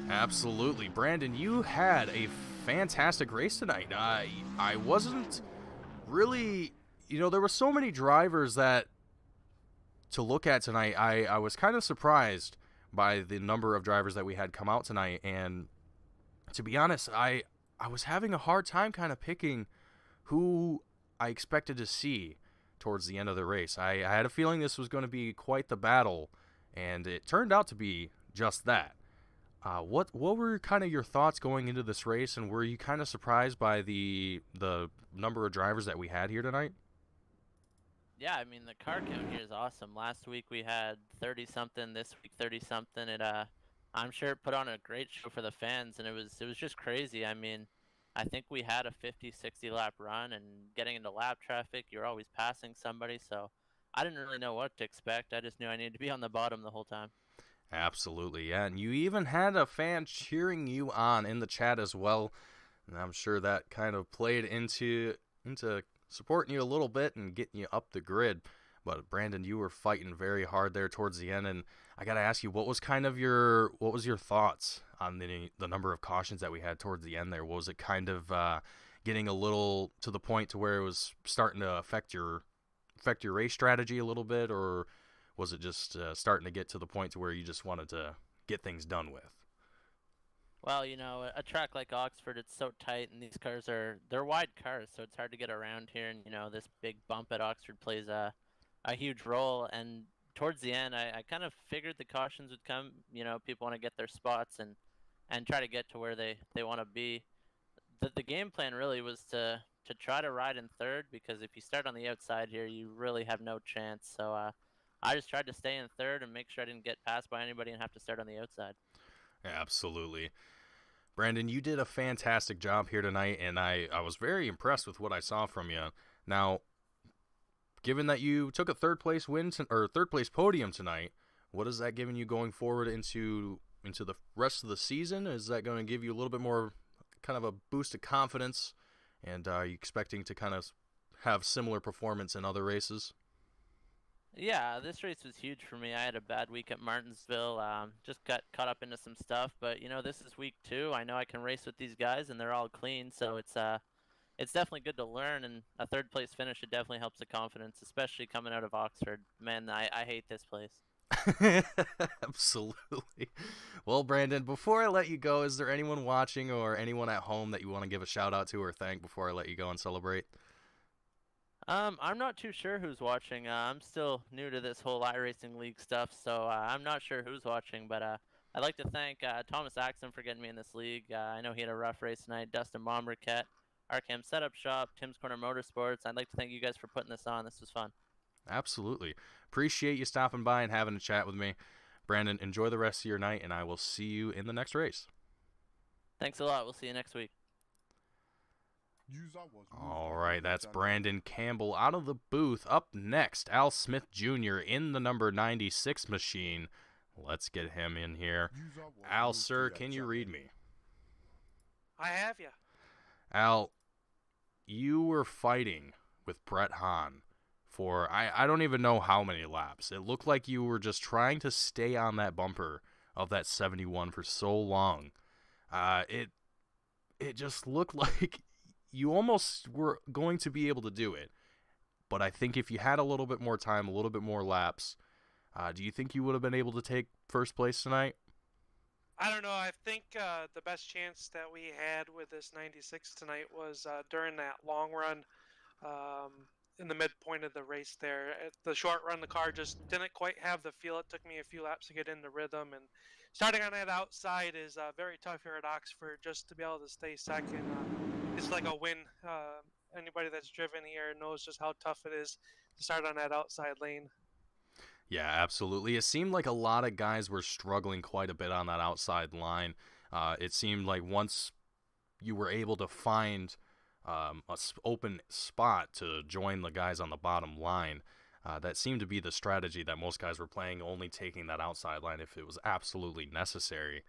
Absolutely. Brandon, you had a fantastic race tonight. I wasn't really, you know, there were so many drivers that to look at tonight. I was kind of surprised by the number of drivers that we had come out tonight, and to be honest, I was having a hard time kind of picking who I expected to see towards the end of the race. I had a feeling this was going to be quite the battle, and it turned out to be just that. What were kind of your thoughts going into this race, and were you kind of surprised by the number of drivers that we had here tonight? Yeah, I mean, the car count here is awesome. Last week we had 30-something, this week 30-something. I'm sure it put on a great show for the fans, and it was just crazy. I mean, I think we had a 50, 60 lap run, and getting into lap traffic, you're always passing somebody, so I didn't really know what to expect. I just knew I needed to be on the bottom the whole time. Absolutely, yeah. And you even had a fan cheering you on in the chat as well. And I'm sure that kind of played into supporting you a little bit and getting you up the grid. But Brandon, you were fighting very hard there towards the end, and I got to ask you, what was your thoughts on the number of cautions that we had towards the end there? Was it kind of getting a little to the point to where it was starting to affect your race strategy a little bit, or was it just starting to get to the point to where you just wanted to get things done with? Well, you know, a track like Oxford, it's so tight, and these cars they're wide cars, so it's hard to get around here, and, you know, this big bump at Oxford plays a huge role. And towards the end, I kind of figured the cautions would come. You know, people want to get their spots and try to get to where they want to be. The game plan really was to try to ride in third, because if you start on the outside here, you really have no chance. So I just tried to stay in third and make sure I didn't get passed by anybody and have to start on the outside. Absolutely. Brandon, you did a fantastic job here tonight, and I was very impressed with what I saw from you. Now, given that you took a third place podium tonight, what is that giving you going forward into into the rest of the season? Is that going to give you a little bit more kind of a boost of confidence? And are you expecting to kind of have similar performance in other races? Yeah, this race was huge for me. I had a bad week at Martinsville. Just got caught up into some stuff, but this is week 2. I know I can race with these guys, and they're all clean, so it's definitely good to learn. And a third place finish, it definitely helps the confidence, especially coming out of Oxford. Man, I hate this place. Absolutely. Well, Brandon, before I let you go, is there anyone watching or anyone at home that you want to give a shout out to or thank before I let you go and celebrate? I'm not too sure who's watching. I'm still new to this whole iRacing League stuff, so I'm not sure who's watching. But I'd like to thank Thomas Axon for getting me in this league. I know he had a rough race tonight. Dustin Bombercat, Arkham Setup Shop, Tim's Corner Motorsports. I'd like to thank you guys for putting this on. This was fun. Absolutely. Appreciate you stopping by and having a chat with me. Brandon, enjoy the rest of your night, and I will see you in the next race. Thanks a lot. We'll see you next week. All right, that's Brandon Campbell out of the booth. Up next, Al Smith Jr. in the number 96 machine. Let's get him in here. Al, sir, can you read me? I have you. Al, you were fighting with Brett Hahn for I don't even know how many laps. It looked like you were just trying to stay on that bumper of that 71 for so long. It just looked like you almost were going to be able to do it. But I think if you had a little bit more time, a little bit more laps, do you think you would have been able to take first place tonight? I don't know. I think the best chance that we had with this 96 tonight was during that long run in the midpoint of the race there. At the short run, the car just didn't quite have the feel. It took me a few laps to get into rhythm. And starting on that outside is very tough here at Oxford just to be able to stay second. It's like a win. Anybody that's driven here knows just how tough it is to start on that outside lane. Yeah, absolutely. It seemed like a lot of guys were struggling quite a bit on that outside line. It seemed like once you were able to find open spot to join the guys on the bottom line, that seemed to be the strategy that most guys were playing, only taking that outside line if it was absolutely necessary.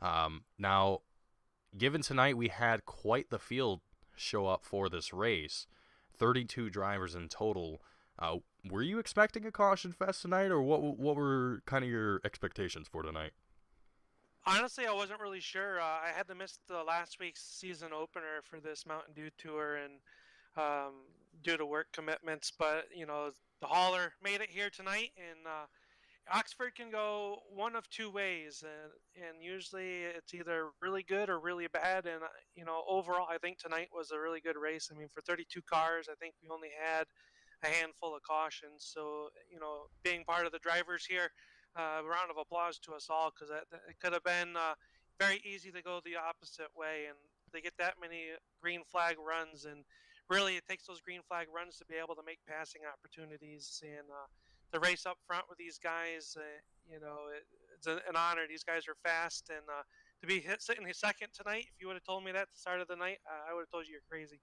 Now, given tonight we had quite the field show up for this race, 32 drivers in total. Were you expecting a caution fest tonight, or what were kind of your expectations for tonight? Honestly, I wasn't really sure. I had to miss the last week's season opener for this Mountain Dew Tour and due to work commitments, but the hauler made it here tonight, and Oxford can go one of two ways, and usually it's either really good or really bad. And overall, I think tonight was a really good race. I mean, for 32 cars, I think we only had a handful of cautions. So being part of the drivers here, a round of applause to us all, because it could have been very easy to go the opposite way, and they get that many green flag runs, and really it takes those green flag runs to be able to make passing opportunities. And the race up front with these guys, it's an honor. These guys are fast, and to be sitting second tonight, if you would have told me that at the start of the night, I would have told you you're crazy.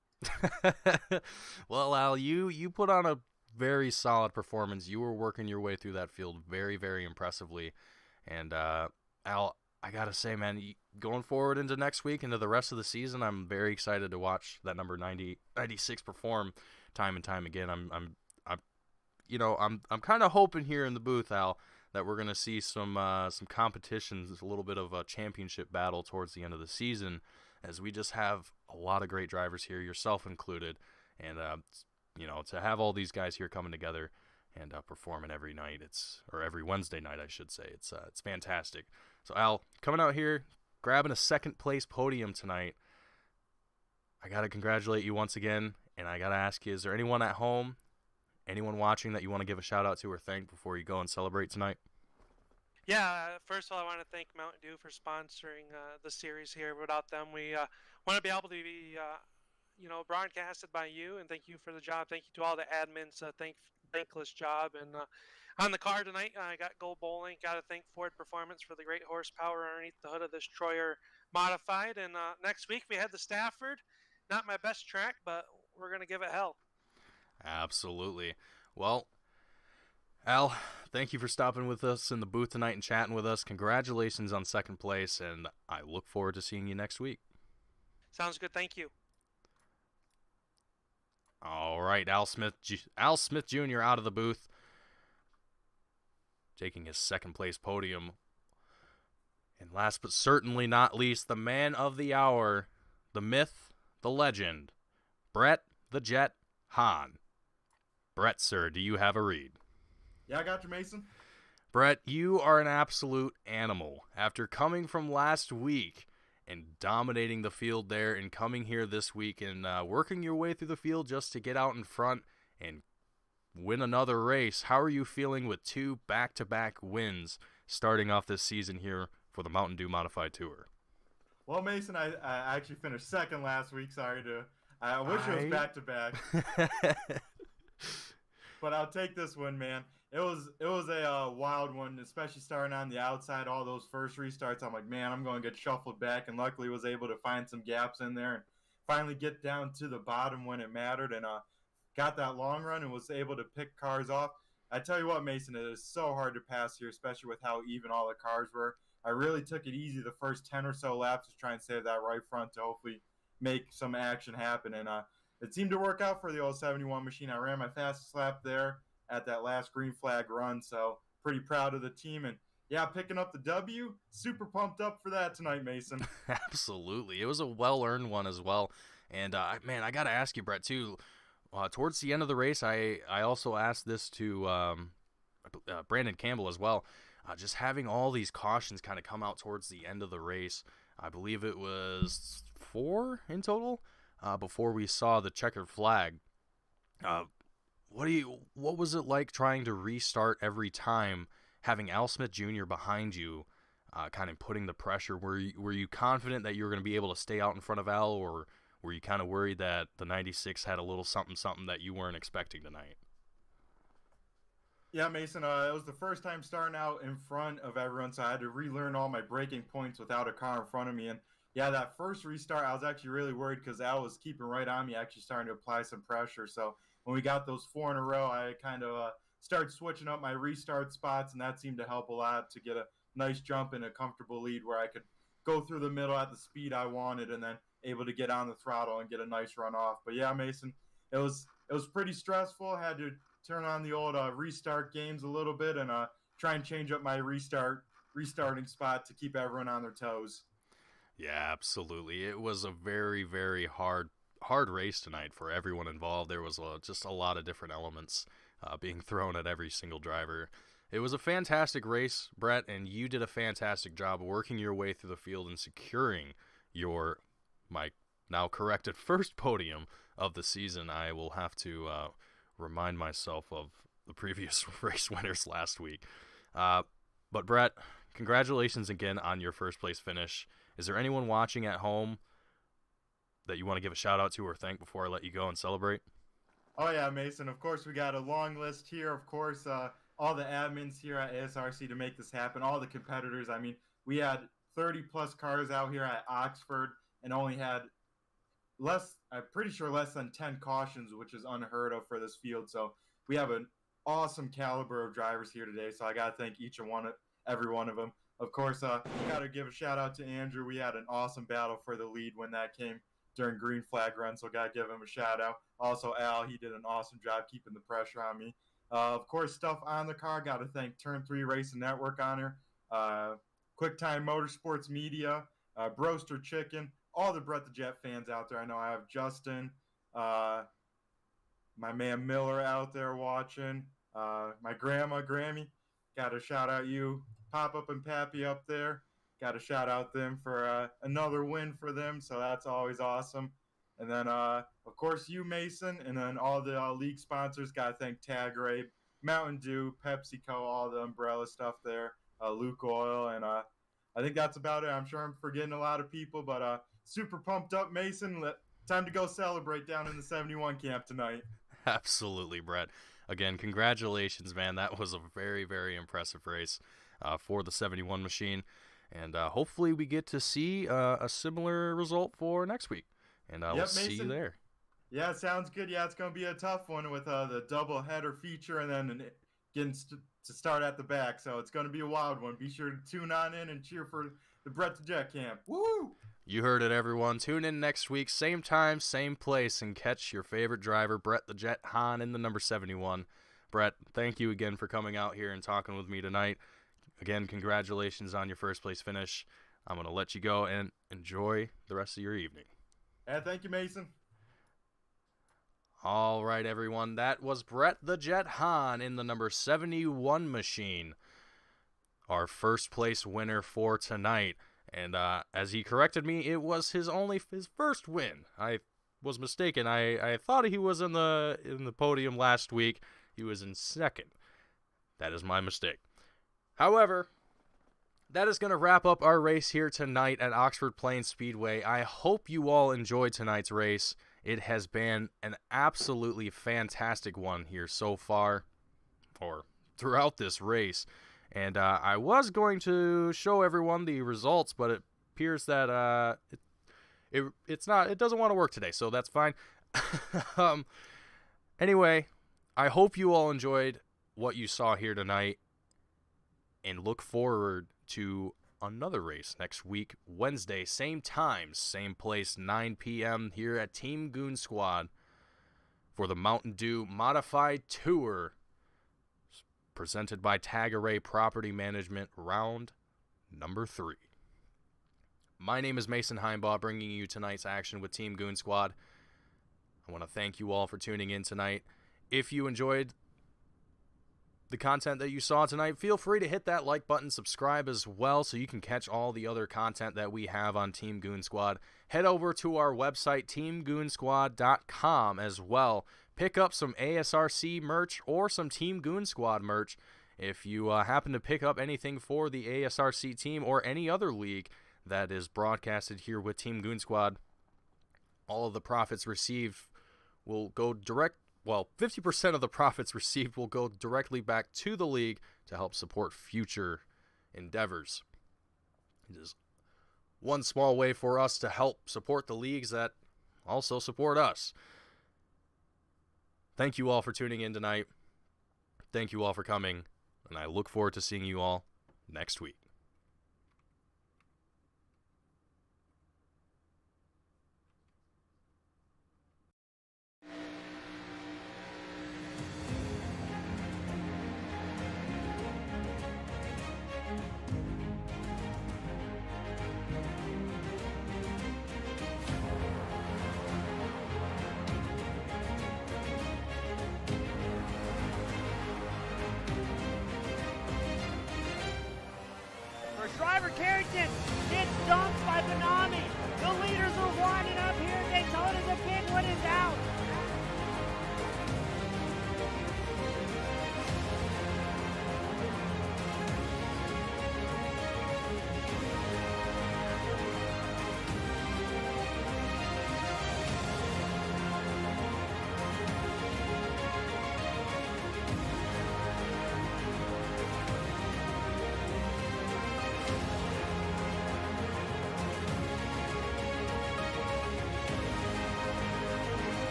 Well, Al, you put on a very solid performance. You were working your way through that field very, very impressively. And Al, I gotta say, man, going forward into next week, into the rest of the season, I'm very excited to watch that number 96 perform time and time again. I'm kind of hoping here in the booth, Al, that we're gonna see some competitions, a little bit of a championship battle towards the end of the season, as we just have a lot of great drivers here, yourself included, and to have all these guys here coming together and performing every night, or every Wednesday night, I should say, it's fantastic. So Al, coming out here, grabbing a second place podium tonight, I gotta congratulate you once again, and I gotta ask you, is there anyone at home, anyone watching that you want to give a shout out to or thank before you go and celebrate tonight? Yeah, first of all, I want to thank Mountain Dew for sponsoring the series here. Without them, we want to be able to be, broadcasted by you. And thank you for the job. Thank you to all the admins. Thankless job. And on the car tonight, I got Gold Bowling. Got to thank Ford Performance for the great horsepower underneath the hood of this Troyer Modified. And next week we had the Stafford. Not my best track, but we're gonna give it hell. Absolutely. Well, Al, thank you for stopping with us in the booth tonight and chatting with us. Congratulations on second place, and I look forward to seeing you next week. Sounds good. Thank you. All right, Al Smith Jr. out of the booth, taking his second place podium. And last but certainly not least, the man of the hour, the myth, the legend, Brett the Jet Hahn. Brett, sir, do you have a read? Yeah, I got you, Mason. Brett, you are an absolute animal. After coming from last week and dominating the field there and coming here this week and working your way through the field just to get out in front and win another race, how are you feeling with 2 back-to-back wins starting off this season here for the Mtn Dew Modified Tour? Well, Mason, I actually finished second last week. I wish it was back-to-back. But I'll take this one, man. It was a wild one, especially starting on the outside. All those first restarts, I'm like, man, I'm going to get shuffled back, and luckily was able to find some gaps in there and finally get down to the bottom when it mattered, and got that long run and was able to pick cars off. I tell you what, Mason, it is so hard to pass here, especially with how even all the cars were. I really took it easy the first 10 or so laps to try and save that right front to hopefully make some action happen, and it seemed to work out for the old 71 machine. I ran my fastest lap there at that last green flag run, so pretty proud of the team. And yeah, picking up the W, super pumped up for that tonight, Mason. Absolutely. It was a well-earned one as well. And man, I got to ask you, Brett, too, towards the end of the race, I also asked this to Brandon Campbell as well. Just having all these cautions kind of come out towards the end of the race, I believe it was 4 in total, before we saw the checkered flag. What was it like trying to restart every time, having Al Smith Jr. behind you, kind of putting the pressure? Were you confident that you were going to be able to stay out in front of Al, or were you kind of worried that the 96 had a little something that you weren't expecting tonight? Yeah, Mason, it was the first time starting out in front of everyone, so I had to relearn all my braking points without a car in front of me. And yeah, that first restart, I was actually really worried because Al was keeping right on me, actually starting to apply some pressure. So when we got those 4 in a row, I kind of started switching up my restart spots, and that seemed to help a lot to get a nice jump and a comfortable lead where I could go through the middle at the speed I wanted and then able to get on the throttle and get a nice run off. But yeah, Mason, it was pretty stressful. I had to turn on the old restart games a little bit and try and change up my restarting spot to keep everyone on their toes. Yeah, absolutely. It was a very, very hard race tonight for everyone involved. There was just a lot of different elements being thrown at every single driver. It was a fantastic race, Brett, and you did a fantastic job working your way through the field and securing my now corrected first podium of the season. I will have to remind myself of the previous race winners last week. But Brett, congratulations again on your first place finish. Is there anyone watching at home that you want to give a shout out to or thank before I let you go and celebrate? Oh yeah, Mason, of course we got a long list here. Of course, all the admins here at ASRC to make this happen, all the competitors. I mean, we had 30 plus cars out here at Oxford and only had I'm pretty sure less than 10 cautions, which is unheard of for this field. So we have an awesome caliber of drivers here today. So I got to thank every one of them. Of course, got to give a shout out to Andrew. We had an awesome battle for the lead when that came during green flag run. So got to give him a shout out. Also, Al, he did an awesome job keeping the pressure on me. Of course, stuff on the car. Got to thank Turn 3 Racing Network on her, QuickTime Motorsports Media, Broaster Chicken, all the Brett the Jet fans out there. I know I have Justin, my man Miller out there watching, my grandma, Grammy. Got to shout out you, Pop-Up and Pappy up there. Got to shout out them for another win for them, so that's always awesome. And then, of course, you, Mason, and then all the league sponsors. Got to thank Tagare, Mtn Dew, PepsiCo, all the umbrella stuff there, Luke Oil, and I think that's about it. I'm sure I'm forgetting a lot of people, but super pumped up, Mason. Time to go celebrate down in the 71 camp tonight. Absolutely, Brett. Again, congratulations, man. That was a very, very impressive race for the 71 machine. And hopefully we get to see a similar result for next week. And we'll see you there. Yeah, sounds good. Yeah, it's going to be a tough one with the double header feature and then an to start at the back. So it's going to be a wild one. Be sure to tune on in and cheer for the Brett the Jet camp. Woo! You heard it, everyone. Tune in next week, same time, same place, and catch your favorite driver, Brett the Jet Hahn, in the number 71. Brett, thank you again for coming out here and talking with me tonight. Again, congratulations on your first place finish. I'm going to let you go and enjoy the rest of your evening. And thank you, Mason. All right, everyone. That was Brett the Jet Hahn in the number 71 machine, our first place winner for tonight. And as he corrected me, it was his first win. I was mistaken. I thought he was in the podium last week. He was in second. That is my mistake. However, that is going to wrap up our race here tonight at Oxford Plains Speedway. I hope you all enjoyed tonight's race. It has been an absolutely fantastic one here so far, or throughout this race. And I was going to show everyone the results, but it appears that it doesn't want to work today, so that's fine. Anyway, I hope you all enjoyed what you saw here tonight, and look forward to another race next week, Wednesday, same time, same place, 9 p.m. here at Team Goon Squad for the Mtn Dew Modified Tour, presented by Tagare Property Management, round number 3. My name is Mason Heimbaugh, bringing you tonight's action with Team Goon Squad. I want to thank you all for tuning in tonight. If you enjoyed the content that you saw tonight, feel free to hit that like button, subscribe as well, so you can catch all the other content that we have on Team Goon Squad. Head over to our website, teamgoonsquad.com, as well. Pick up some ASRC merch or some Team Goon Squad merch. If you happen to pick up anything for the ASRC team or any other league that is broadcasted here with Team Goon Squad, all of the profits received will go 50% of the profits received will go directly back to the league to help support future endeavors. It is one small way for us to help support the leagues that also support us. Thank you all for tuning in tonight. Thank you all for coming, and I look forward to seeing you all next week.